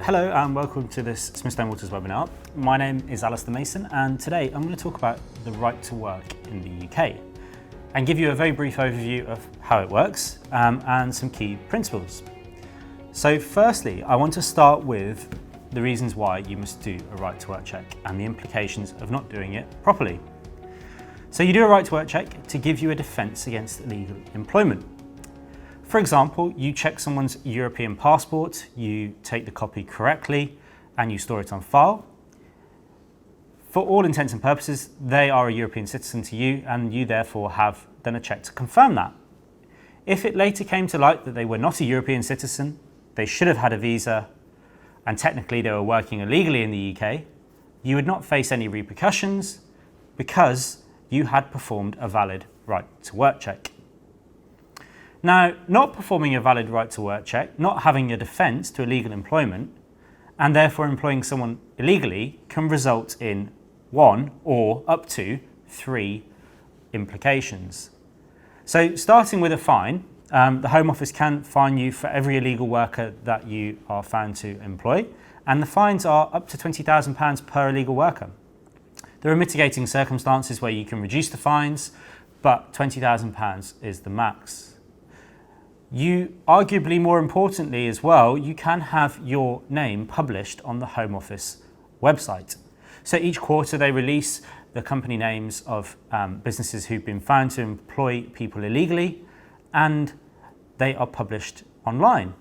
Hello and welcome to this Smithstone Waters webinar. My name is Alistair Mason and today I'm going to talk about the right to work in the UK and give you a very brief overview of how it works and some key principles. So firstly, I want to start with the reasons why you must do a right to work check and the implications of not doing it properly. So you do a right to work check to give you a defence against illegal employment. For example, you check someone's European passport, you take the copy correctly and you store it on file. For all intents and purposes, they are a European citizen to you and you therefore have done a check to confirm that. If it later came to light that they were not a European citizen, they should have had a visa and technically they were working illegally in the UK, you would not face any repercussions because you had performed a valid right to work check. Now, not performing a valid right to work check, not having a defence to illegal employment, and therefore employing someone illegally can result in one or up to three implications. So starting with a fine, the Home Office can fine you for every illegal worker that you are found to employ, and the fines are up to £20,000 per illegal worker. There are mitigating circumstances where you can reduce the fines, but £20,000 is the max. You, arguably more importantly as well, you can have your name published on the Home Office website. So each quarter they release the company names of businesses who've been found to employ people illegally, and they are published online.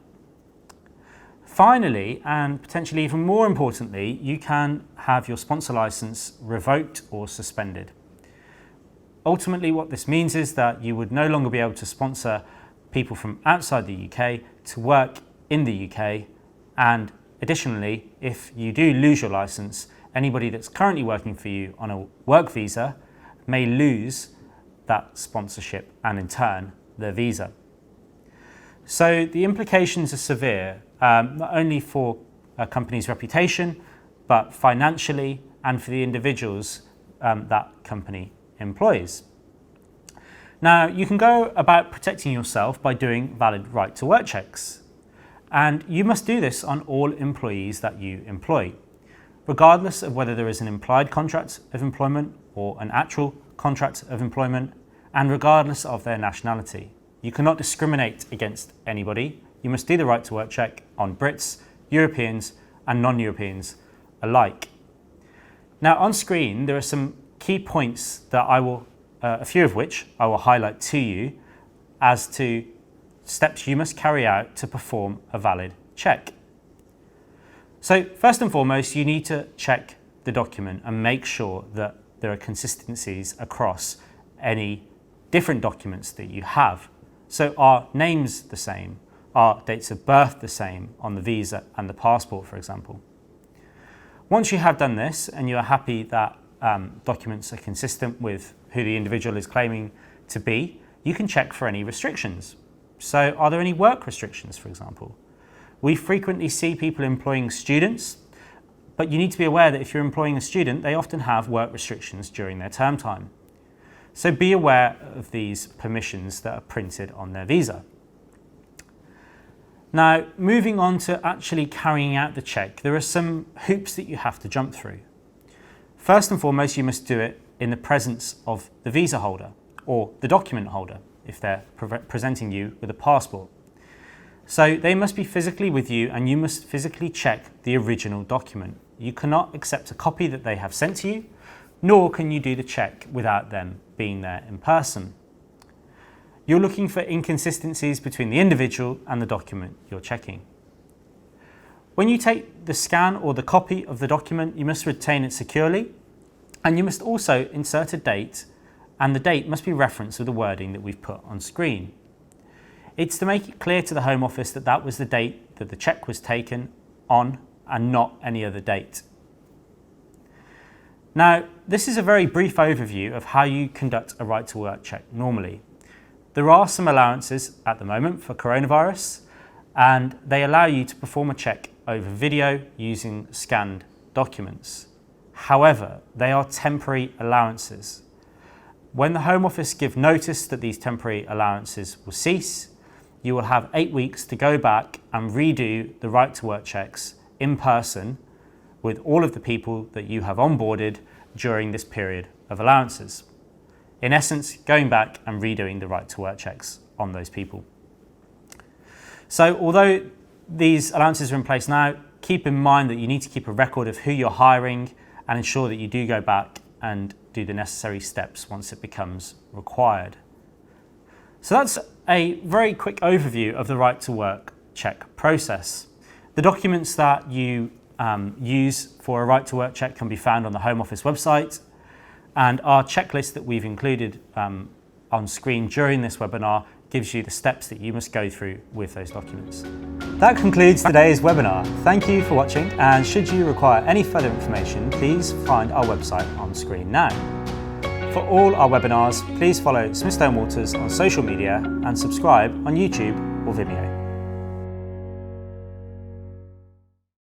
Finally, and potentially even more importantly, you can have your sponsor license revoked or suspended. Ultimately, what this means is that you would no longer be able to sponsor people from outside the UK to work in the UK, and additionally, if you do lose your license, anybody that's currently working for you on a work visa may lose that sponsorship and in turn their visa. So the implications are severe, not only for a company's reputation, but financially and for the individuals that company employs. Now, you can go about protecting yourself by doing valid right to work checks. And you must do this on all employees that you employ, regardless of whether there is an implied contract of employment or an actual contract of employment, and regardless of their nationality. You cannot discriminate against anybody. You must do the right to work check on Brits, Europeans, and non-Europeans alike. Now, on screen, there are some key points that a few of which I will highlight to you as to steps you must carry out to perform a valid check. So first and foremost, you need to check the document and make sure that there are consistencies across any different documents that you have. So are names the same? Are dates of birth the same on the visa and the passport, for example? Once you have done this and you are happy that documents are consistent with who the individual is claiming to be, you can check for any restrictions. So are there any work restrictions, for example? We frequently see people employing students, but you need to be aware that if you're employing a student, they often have work restrictions during their term time. So be aware of these permissions that are printed on their visa. Now, moving on to actually carrying out the check, there are some hoops that you have to jump through. First and foremost, you must do it in the presence of the visa holder or the document holder if they're presenting you with a passport. So they must be physically with you and you must physically check the original document. You cannot accept a copy that they have sent to you, nor can you do the check without them being there in person. You're looking for inconsistencies between the individual and the document you're checking. When you take the scan or the copy of the document, you must retain it securely, and you must also insert a date, and the date must be referenced with the wording that we've put on screen. It's to make it clear to the Home Office that that was the date that the check was taken on and not any other date. Now, this is a very brief overview of how you conduct a right to work check normally. There are some allowances at the moment for coronavirus, and they allow you to perform a check over video using scanned documents. However, they are temporary allowances. When the Home Office give notice that these temporary allowances will cease, you will have 8 weeks to go back and redo the right to work checks in person with all of the people that you have onboarded during this period of allowances. In essence, going back and redoing the right to work checks on those people. So although these allowances are in place now, keep in mind that you need to keep a record of who you're hiring and ensure that you do go back and do the necessary steps once it becomes required. So that's a very quick overview of the right to work check process. The documents that you use for a right to work check can be found on the Home Office website, and our checklist that we've included on screen during this webinar gives you the steps that you must go through with those documents. That concludes today's webinar. Thank you for watching, and should you require any further information, please find our website on screen now. For all our webinars, please follow Smithstone Waters on social media and subscribe on YouTube or Vimeo.